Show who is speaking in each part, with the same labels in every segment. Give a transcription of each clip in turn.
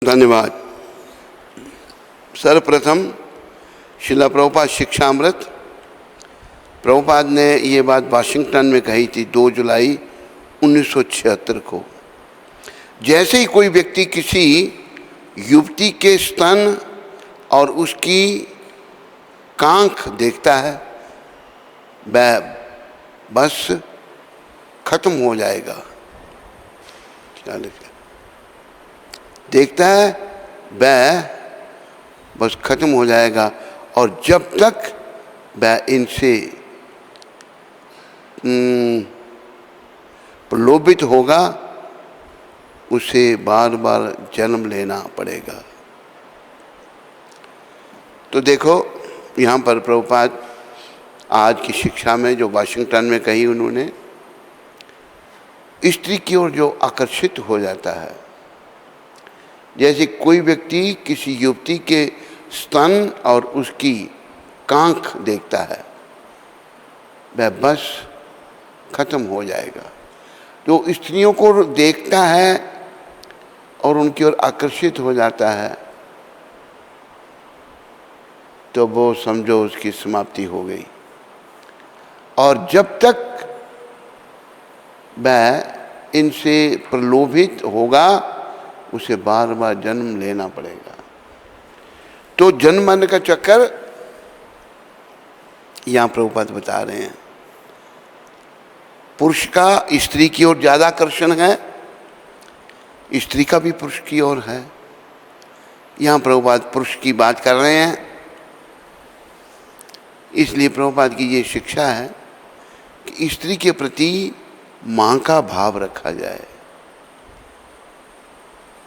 Speaker 1: धन्यवाद। सर्वप्रथम शिला प्रभुपाद शिक्षामृत। प्रभुपाद ने ये बात वाशिंगटन में कही थी 2 जुलाई 1976 को। जैसे ही कोई व्यक्ति किसी युवती के स्तन और उसकी कांख देखता है वह बस खत्म हो जाएगा। क्या लिखा देखता है वह बस खत्म हो जाएगा, और जब तक वह इनसे प्रलोभित होगा उसे बार बार जन्म लेना पड़ेगा। तो देखो यहाँ पर प्रभुपाद आज की शिक्षा में जो वाशिंगटन में कही उन्होंने, स्त्री की ओर जो आकर्षित हो जाता है, जैसे कोई व्यक्ति किसी युवती के स्तन और उसकी कांख देखता है वह बस खत्म हो जाएगा। जो स्त्रियों को देखता है और उनकी ओर आकर्षित हो जाता है तो वो समझो उसकी समाप्ति हो गई। और जब तक वह इनसे प्रलोभित होगा उसे बार बार जन्म लेना पड़ेगा। तो जन्म मरण का चक्कर यहाँ प्रभुपाद बता रहे हैं। पुरुष का स्त्री की ओर ज़्यादा आकर्षण है, स्त्री का भी पुरुष की ओर है। यहाँ प्रभुपाद पुरुष की बात कर रहे हैं, इसलिए प्रभुपाद की ये शिक्षा है कि स्त्री के प्रति माँ का भाव रखा जाए,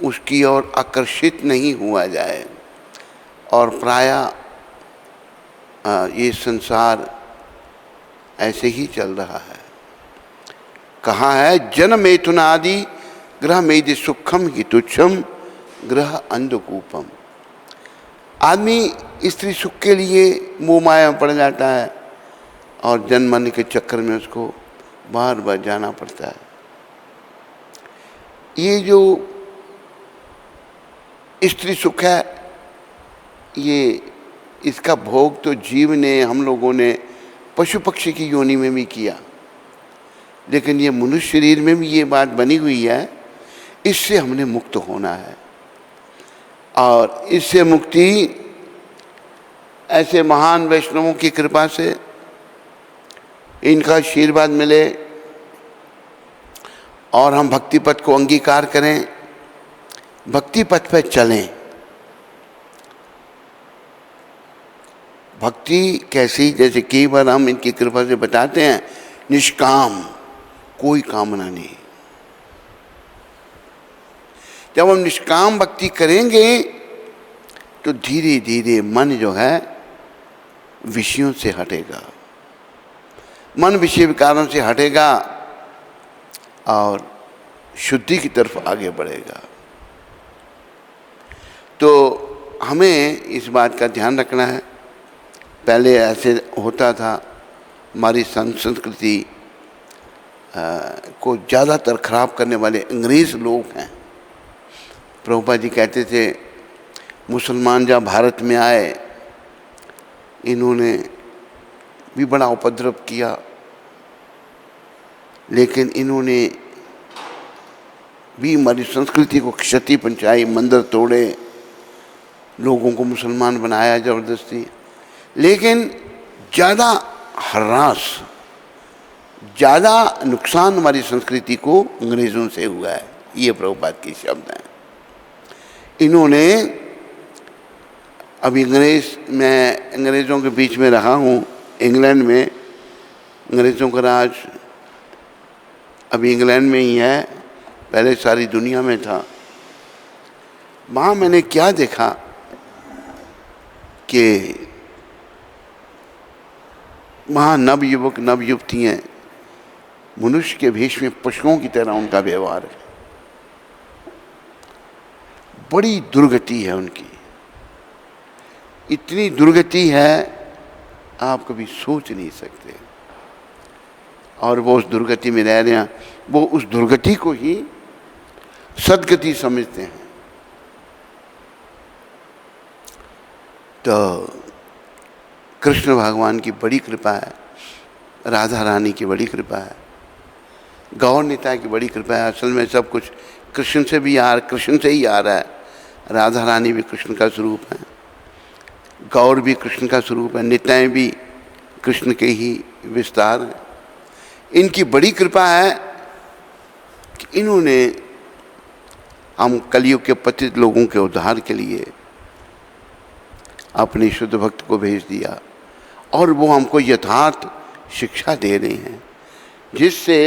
Speaker 1: उसकी ओर आकर्षित नहीं हुआ जाए। और प्रायः ये संसार ऐसे ही चल रहा है। कहा है जन मैथुनादि ग्रह मेदि सुखम ही तुच्छम ग्रह अंधकूपम। आदमी स्त्री सुख के लिए मोह माया में पड़ जाता है और जन्म मरण के चक्कर में उसको बार बार जाना पड़ता है। ये जो स्त्री सुख है, ये इसका भोग तो जीव ने, हम लोगों ने पशु पक्षी की योनि में भी किया, लेकिन ये मनुष्य शरीर में भी ये बात बनी हुई है, इससे हमने मुक्त होना है। और इससे मुक्ति ऐसे महान वैष्णवों की कृपा से, इनका आशीर्वाद मिले और हम भक्ति पथ को अंगीकार करें, भक्ति पथ पर चलें। भक्ति कैसी, जैसे कई बार हम इनकी कृपा से बताते हैं, निष्काम, कोई कामना नहीं। जब हम निष्काम भक्ति करेंगे तो धीरे धीरे मन जो है विषयों से हटेगा, मन विषय विकारों से हटेगा और शुद्धि की तरफ आगे बढ़ेगा। तो हमें इस बात का ध्यान रखना है। पहले ऐसे होता था, हमारी संस्कृति को ज़्यादातर खराब करने वाले अंग्रेज़ लोग हैं। प्रभुपाद जी कहते थे मुसलमान जब भारत में आए इन्होंने भी बड़ा उपद्रव किया, लेकिन इन्होंने भी हमारी संस्कृति को क्षति पहुंचाई, मंदिर तोड़े, लोगों को मुसलमान बनाया ज़बरदस्ती। लेकिन ज़्यादा हरास, ज़्यादा नुकसान हमारी संस्कृति को अंग्रेज़ों से हुआ है। ये प्रभुपाद के शब्द हैं। इन्होंने, अभी मैं अंग्रेज़ों के बीच में रहा हूँ, इंग्लैंड में अंग्रेज़ों का राज अभी इंग्लैंड में ही है, पहले सारी दुनिया में था। वहाँ मैंने क्या देखा कि वहाँ नवयुवक नवयुवतियाँ मनुष्य के भेष में पशुओं की तरह उनका व्यवहार है। बड़ी दुर्गति है उनकी, इतनी दुर्गति है आप कभी सोच नहीं सकते। और वो उस दुर्गति में रह रहे हैं, वो उस दुर्गति को ही सदगति समझते हैं। तो कृष्ण भगवान की बड़ी कृपा है, राधा रानी की बड़ी कृपा है, गौर निताय की बड़ी कृपा है। असल में सब कुछ कृष्ण से ही आ रहा है। राधा रानी भी कृष्ण का स्वरूप है, गौर भी कृष्ण का स्वरूप है, निताय भी कृष्ण के ही विस्तार है। इनकी बड़ी कृपा है कि इन्होंने हम कलयुग के पतित लोगों के उद्धार के लिए अपने शुद्ध भक्त को भेज दिया, और वो हमको यथार्थ शिक्षा दे रहे हैं, जिससे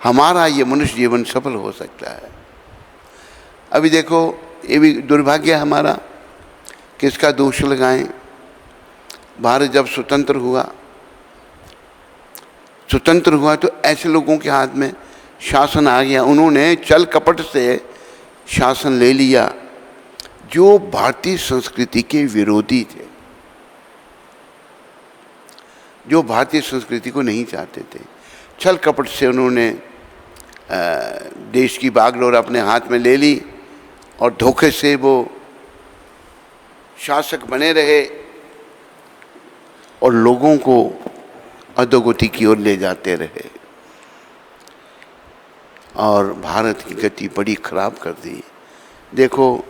Speaker 1: हमारा ये मनुष्य जीवन सफल हो सकता है। अभी देखो, ये भी दुर्भाग्य है हमारा, किसका दोष लगाएं। भारत जब स्वतंत्र हुआ तो ऐसे लोगों के हाथ में शासन आ गया, उन्होंने छल कपट से शासन ले लिया जो भारतीय संस्कृति के विरोधी थे, जो भारतीय संस्कृति को नहीं चाहते थे। छल कपट से उन्होंने देश की बागडोर अपने हाथ में ले ली और धोखे से वो शासक बने रहे और लोगों को अधोगति की ओर ले जाते रहे और भारत की गति बड़ी खराब कर दी। देखो,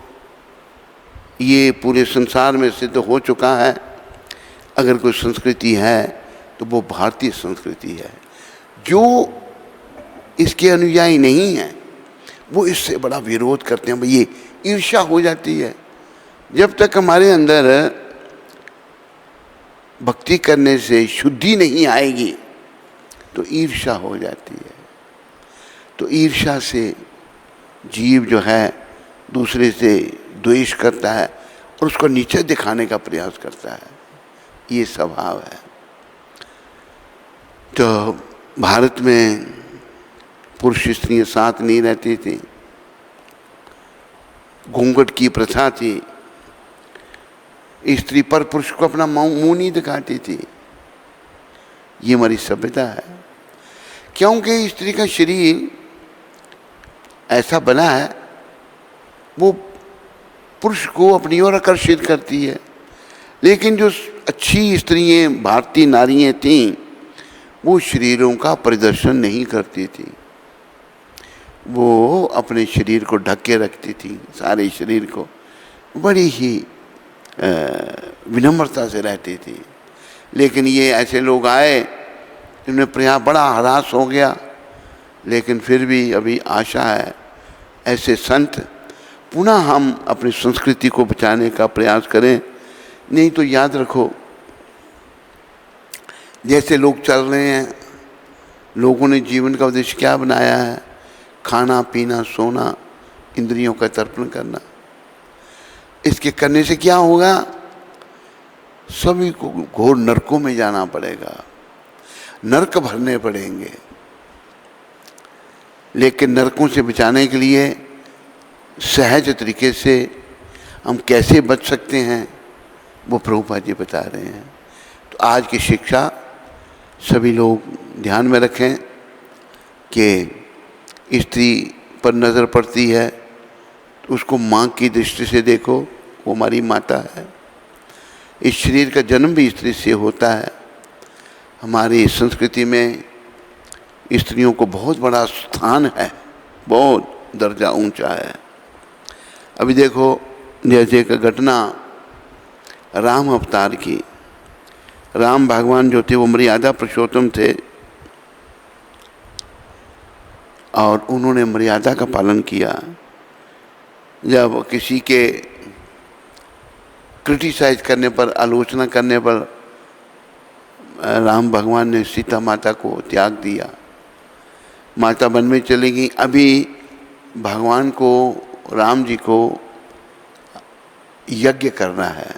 Speaker 1: ये पूरे संसार में सिद्ध हो चुका है, अगर कोई संस्कृति है तो वो भारतीय संस्कृति है। जो इसके अनुयायी नहीं है वो इससे बड़ा विरोध करते हैं, ये ईर्ष्या हो जाती है। जब तक हमारे अंदर भक्ति करने से शुद्धि नहीं आएगी तो ईर्ष्या हो जाती है। तो ईर्ष्या से जीव जो है दूसरे से द्वेष करता है और उसको नीचे दिखाने का प्रयास करता है, ये स्वभाव है। तो भारत में पुरुष स्त्रियां साथ नहीं रहती थी, घूंघट की प्रथा थी, स्त्री पर पुरुष को अपना मुंह नहीं दिखाती थी। ये हमारी सभ्यता है, क्योंकि स्त्री का शरीर ऐसा बना है वो पुरुष को अपनी ओर आकर्षित करती है। लेकिन जो अच्छी स्त्रियां, भारतीय नारियां थीं, वो शरीरों का प्रदर्शन नहीं करती थी, वो अपने शरीर को ढक के रखती थी, सारे शरीर को, बड़ी ही विनम्रता से रहती थी। लेकिन ये ऐसे लोग आए, इन्हें प्रयास बड़ा हरास हो गया, लेकिन फिर भी अभी आशा है ऐसे संत पुनः हम अपनी संस्कृति को बचाने का प्रयास करें। नहीं तो याद रखो, जैसे लोग चल रहे हैं, लोगों ने जीवन का उद्देश्य क्या बनाया है? खाना पीना सोना, इंद्रियों का तर्पण करना। इसके करने से क्या होगा? सभी को घोर नरकों में जाना पड़ेगा, नरक भरने पड़ेंगे। लेकिन नरकों से बचाने के लिए सहज तरीके से हम कैसे बच सकते हैं वो प्रभुपाद जी बता रहे हैं। तो आज की शिक्षा सभी लोग ध्यान में रखें कि स्त्री पर नज़र पड़ती है तो उसको माँ की दृष्टि से देखो, वो हमारी माता है। इस शरीर का जन्म भी स्त्री से होता है। हमारी संस्कृति में स्त्रियों को बहुत बड़ा स्थान है, बहुत दर्जा ऊंचा है। अभी देखो, जैसे एक घटना राम अवतार की, राम भगवान जो थे वो मर्यादा पुरुषोत्तम थे और उन्होंने मर्यादा का पालन किया। जब किसी के क्रिटिसाइज करने पर, आलोचना करने पर राम भगवान ने सीता माता को त्याग दिया, माता वन में चली गई। अभी भगवान को, राम जी को यज्ञ करना है,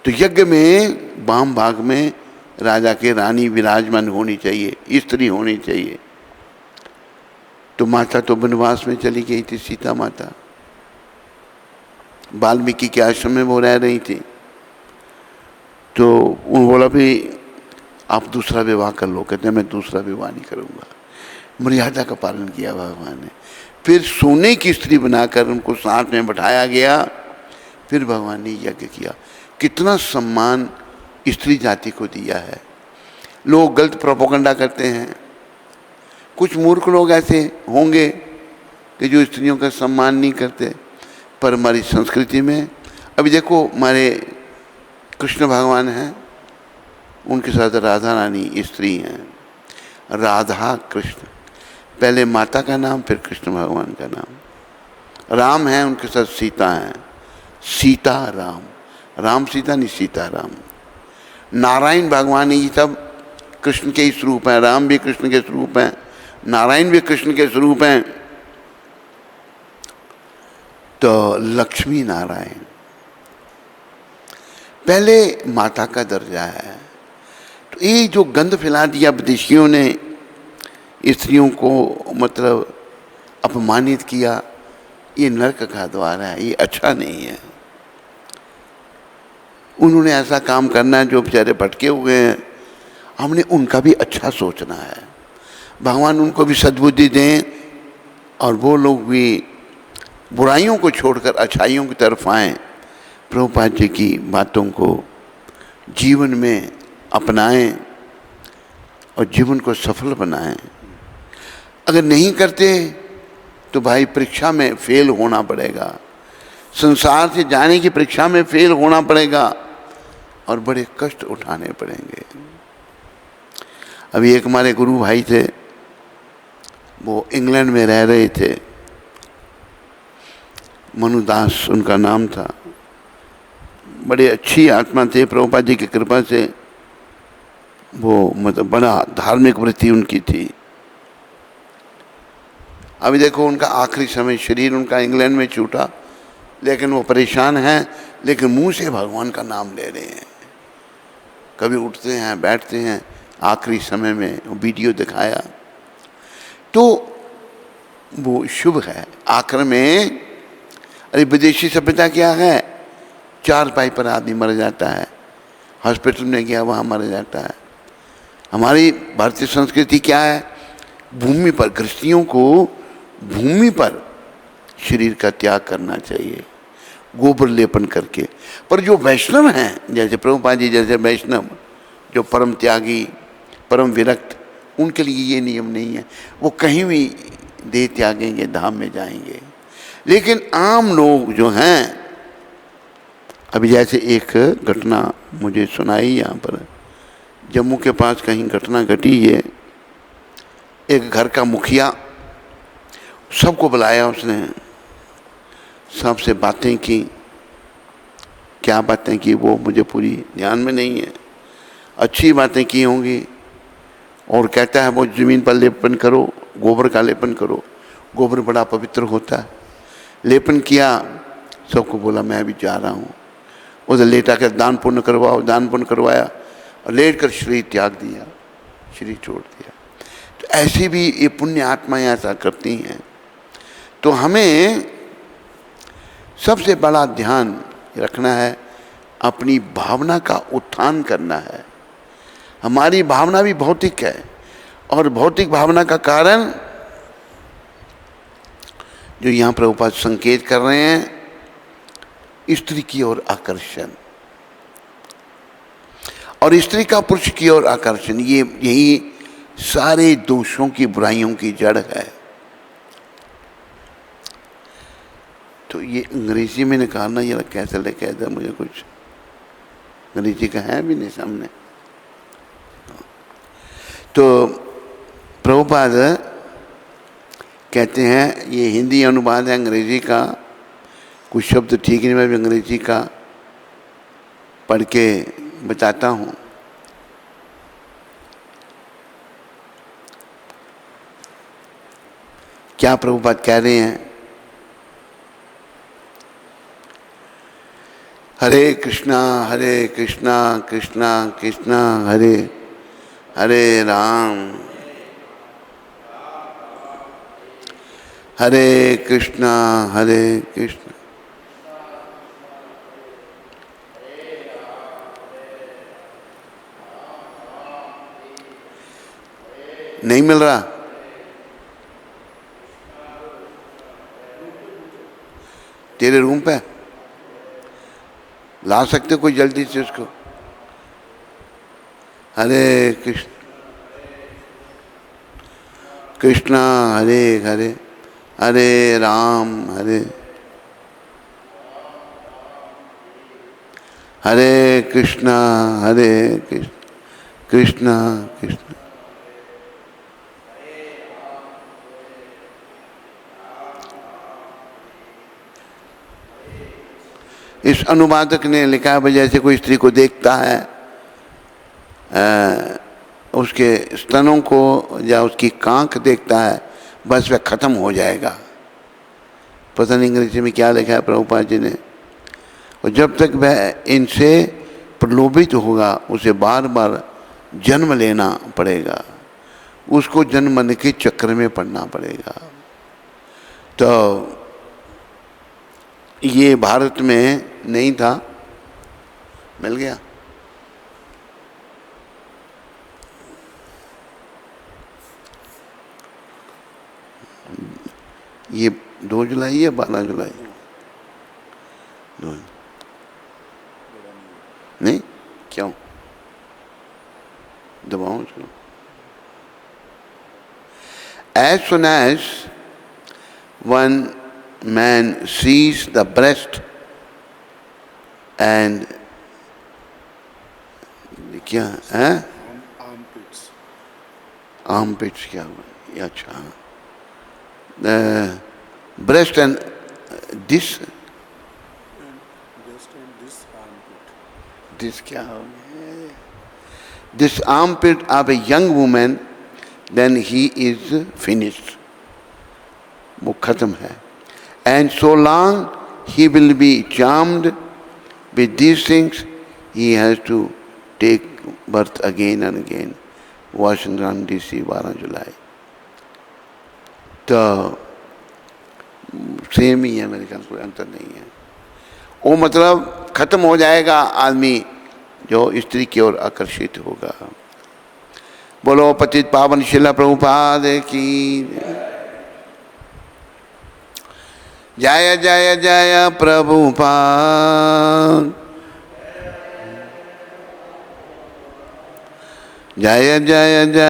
Speaker 1: तो यज्ञ में वाम भाग में राजा के रानी विराजमान होनी चाहिए, स्त्री होनी चाहिए। तो माता तो वनवास में चली गई थी, सीता माता वाल्मीकि के आश्रम में वो रह रही थी। तो उन्होंने बोला भी आप दूसरा विवाह कर लो। कहते हैं मैं दूसरा विवाह नहीं करूँगा। मर्यादा का पालन किया भगवान ने। फिर सोने की स्त्री बनाकर उनको साथ में बैठाया गया, फिर भगवान ने यज्ञ किया। कितना सम्मान स्त्री जाति को दिया है। लोग गलत प्रोपोगंडा करते हैं, कुछ मूर्ख लोग ऐसे होंगे कि जो स्त्रियों का सम्मान नहीं करते, पर हमारी संस्कृति में अभी देखो, हमारे कृष्ण भगवान हैं, उनके साथ राधा रानी स्त्री हैं। राधा कृष्ण, पहले माता का नाम फिर कृष्ण भगवान का नाम। राम है, उनके साथ सीता हैं, सीता राम, राम सीता नहीं सीता राम। नारायण भगवान ये सब कृष्ण के ही स्वरूप हैं, राम भी कृष्ण के स्वरूप हैं, नारायण भी कृष्ण के स्वरूप हैं। तो लक्ष्मी नारायण पहले माता का दर्जा है। तो ये जो गंध फैला दिया विदेशियों ने, स्त्रियों को मतलब अपमानित किया, ये नरक का द्वार है, ये अच्छा नहीं है। उन्होंने ऐसा काम करना है जो बेचारे भटके हुए हैं, हमने उनका भी अच्छा सोचना है। भगवान उनको भी सद्बुद्धि दें और वो लोग भी बुराइयों को छोड़कर अच्छाइयों की तरफ आएं, प्रभुपाद जी की बातों को जीवन में अपनाएं और जीवन को सफल बनाएं। अगर नहीं करते तो भाई परीक्षा में फेल होना पड़ेगा, संसार से जाने की परीक्षा में फेल होना पड़ेगा और बड़े कष्ट उठाने पड़ेंगे। अभी एक हमारे गुरु भाई थे, वो इंग्लैंड में रह रहे थे, मनुदास उनका नाम था। बड़े अच्छी आत्मा थे, प्रभुपाद जी की कृपा से वो मतलब बड़ा धार्मिक वृत्ति उनकी थी। अभी देखो उनका आखिरी समय, शरीर उनका इंग्लैंड में छूटा, लेकिन वो परेशान हैं, लेकिन मुंह से भगवान का नाम ले रहे हैं। कभी उठते हैं, बैठते हैं, आखिरी समय में वीडियो दिखाया तो वो शुभ है। आखिर में अरे विदेशी सभ्यता क्या है, चारपाई पर आदमी मर जाता है, हॉस्पिटल में गया वहाँ मर जाता है। हमारी भारतीय संस्कृति क्या है, भूमि पर, गृहस्थियों को भूमि पर शरीर का त्याग करना चाहिए, गोबर लेपन करके। पर जो वैष्णव हैं, जैसे प्रभुपाद जी जैसे वैष्णव जो परम त्यागी, परम विरक्त, उनके लिए ये नियम नहीं है। वो कहीं भी देह त्यागेंगे, धाम में जाएंगे। लेकिन आम लोग जो हैं, अभी जैसे एक घटना मुझे सुनाई यहाँ पर, जम्मू के पास कहीं घटना घटी है। एक घर का मुखिया, सबको बुलाया उसने, सबसे बातें की। क्या बातें की वो मुझे पूरी ध्यान में नहीं है, अच्छी बातें की होंगी। और कहता है वो ज़मीन पर लेपन करो, गोबर का लेपन करो, गोबर बड़ा पवित्र होता है। लेपन किया, सबको बोला मैं भी जा रहा हूँ। उधर लेटा कर दान पुण्य करवाओ, दान पुण्य करवाया और लेट कर शरीर त्याग दिया, शरीर छोड़ दिया। तो ऐसी भी ये पुण्य आत्माएं ऐसा करती हैं। तो हमें सबसे बड़ा ध्यान रखना है, अपनी भावना का उत्थान करना है। हमारी भावना भी भौतिक है, और भौतिक भावना का कारण जो यहाँ प्रभुपाद संकेत कर रहे हैं, स्त्री की ओर आकर्षण और स्त्री का पुरुष की ओर आकर्षण, ये यही सारे दोषों की, बुराइयों की जड़ है। तो ये अंग्रेजी में निकालना ये कैसे लेके आया, मुझे कुछ अंग्रेजी का है भी नहीं सामने। तो प्रभुपाद कहते हैं, ये हिंदी अनुवाद है अंग्रेजी का, कुछ शब्द ठीक नहीं, मैं भी अंग्रेजी का पढ़ के बताता हूँ। क्या प्रभुपाद कह रहे हैं, हरे कृष्णा कृष्णा कृष्णा हरे हरे राम, हरे कृष्णा कृष्ण नहीं मिल रहा। तेरे रूम पे ला सकते कोई जल्दी से उसको? हरे कृष्ण कृष्णा हरे हरे, हरे राम हरे कृष्णा हरे कृष्ण, कृष्णा कृष्ण। इस अनुवादक ने लिखा है, जैसे कोई स्त्री को देखता है, उसके स्तनों को या उसकी कांख देखता है, बस वह खत्म हो जाएगा। पता नहीं अंग्रेजी में क्या लिखा है प्रभुपाद जी ने। और जब तक वह इनसे प्रलोभित होगा, उसे बार बार जन्म लेना पड़ेगा, उसको जन्म मरने के चक्र में पड़ना पड़ेगा। तो ये भारत में नहीं था, मिल गया। ये 2 जुलाई या 12 जुलाई? 2 नहीं, क्यों दबाओ उसको? As soon as one man sees the breast and क्या है, armpits क्या हुआ? अच्छा, breast and this क्या हो गया? This armpit of a young woman, then he is finished. वो खत्म है। And so long he will be charmed with these things, he has to take birth again and again. Washington DC 12 जुलाई। तो same ही है, मेरे ख्याल कोई अंतर नहीं है। वो मतलब खत्म हो जाएगा आदमी जो स्त्री की ओर आकर्षित होगा। बोलो पतित पावन शिला प्रभुपाद की जय जय जय प्रभुपाद, जय जय जय।